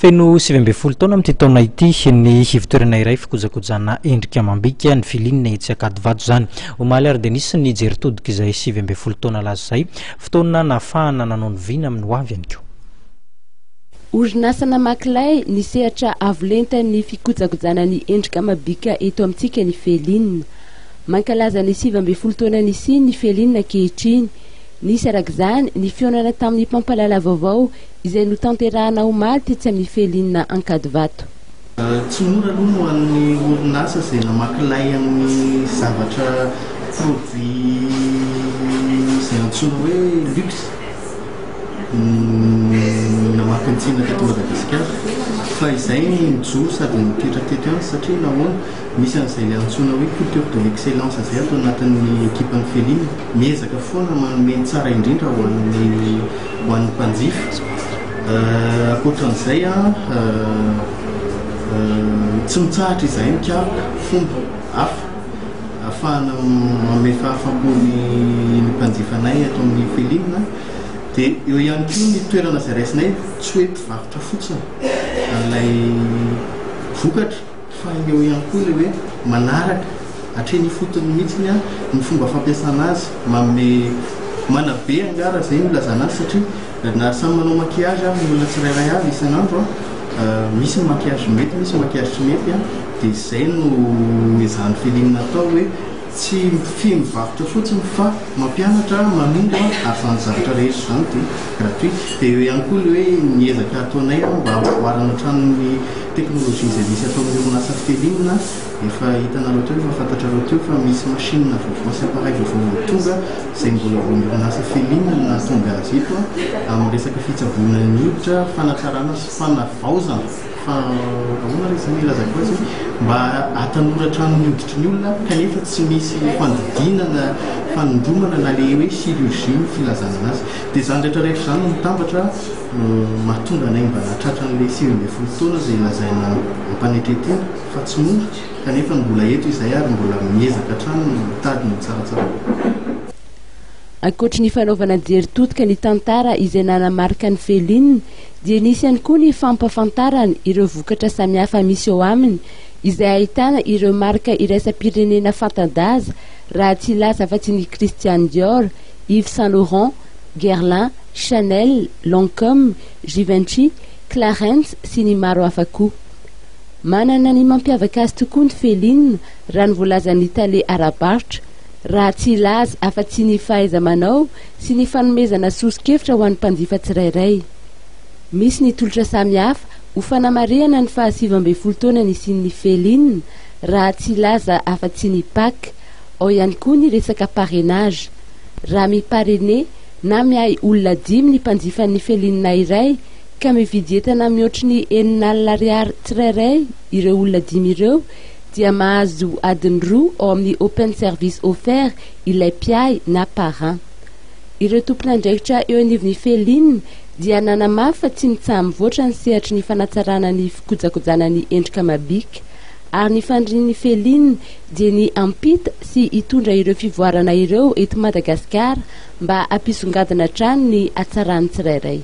Feno 7 taona amin'ity taona ity ny hivitoerana iray fikojakojana endrika amam-bika ny filinina etsy Akadivato zany. Omaly ary Denis ny jeritodika izay 7 taona laza izay fotoana nafahana nanao ny vina amin'ny hoavy ihany koa. Orinasa namaklay nisehatra avolenta ny fikojakojana ny endrika amam-bika eto amintsika ny felinina. Mankalaza ny 7 taona nisy ny felinina ankehitriny. Nisy arak'izany ny fionana tamin'ny mpampalala vaovao izay notanterahana omaly tetsy amin'ny felinina Ankadivato. Tsy mora aloha ho an'ny orinasa izay namaklay amin'ny zavatra produit izay antsoina hoe luxe namakantsina teto Madagasikara fa izay mijoro sady mitoetra teto ihany satria nahoana misy an'izay le antsoina hoe culture de l'excellence izay atao anatin'ny ekipan'ny felinina miezaka foana manome tsara indrindra ho an'ny mpanjifa. Ankoatran'izay tsy mitsahatra izay mikavaka fomba hafa ahafahana manome fahafampony ny mpanjifanay ato amin'ny felinina. Dia eo ihany koa ny toerana izay raisinay tsy hoe mpivarotra fotsiny ilay vokatra fa eo ihany koa ilay hoe manaraka hatreny fotony mihitsiny ny fomba fampiasana azy manome manabe angara izay milazana azy satria na samy manao maquillage ny olona tsirairay avy isan'andro misy ny maquillage mety misy maquillage tsy mety dia izay no ezahany felinina atao hoe tsy mivarotra fotsiny fa mampianatra manonga ahafahany zavatra rehetra izany dia gratuit. Dia eo ihany koa ilay hoe niezaka ataonay mba hamboarana hatramin'ny teknôlôjia izay misy atao amin'ny orinasa felinina. Efa hitanareo teo efa fantatrareo teo fa misy machine vaovao sy appareil vaovao tonga izay mbola vao ny orinasa felinina nahatonga azy eto amin'ny resaka fitsaboana ny hoditra, fanatsarana sy fanavaozana ahoana rehefa milazako azy mba hatanora hatramin'ny hoditry ny olona kanefa tsy misy fandidinana fanondromana na le hoe chirurgie ny filazana azy. Dia izany rehetrarehetra izany no mitambatra mahatonga anay mba nahatratran'ilay 7 taona izay lazaina ampanetretena fa tsy mora kanefa mbola eto izay ary mbola miezaka hatrany mitady ny tsaratsara. Ankoatra ny fanaovana jeritodika ny tantara izay nanamarika ny felinina dia nisy ihany koa ny fampafantarana ireo vokatra samihafa misy eo aminy izay ahitana ireo marika iraisam-pirenena fanta-daza raha tsy lasa afa-tsy ny Christian Dior, Yves Saint Laurent, Guerlain, Chanel, Lancôme, Givenchy, Clarins sy ny maro hafa koa. Manana ny mampiavaka azy tokoa ny felinina raha ny voalazan'ny Tale Arabaritra raha tsy laza afa-tsy ny fahaiza-manao sy ny fanomezana sosi-kevitra ho an'ny mpanjifa tsirairay. Misy ny tolotra samihafa ho fanamarihana ny 7 taona nisian'ny felinina raha tsy laza afa-tsy ny Pâques, ao ihany koa ny resaka parrainage. Raha miparene na mihay olona 5 ny mpanjifan'ny felinina iray ka mividy entana mihoatra ny 4,000 ariary tsirairay ireo olona 5 ireo dia mahazo adiny 2 ao amin'ny open service offert ilay mpiay na parrain. Ireo tompon'andraikitra eo anivon'ny felinina dia nanamafy fa tsy mitsaha mivoatra ny sehatry ny fanatsarana ny fikojakojana ny endrika amam-bika ary ny fandrin'ny felinina dia ny ampita sy hitondra ireo fivoarana ireo eto Madagasikara mba hampisongadina hatrany ny hatsarany tsirairay.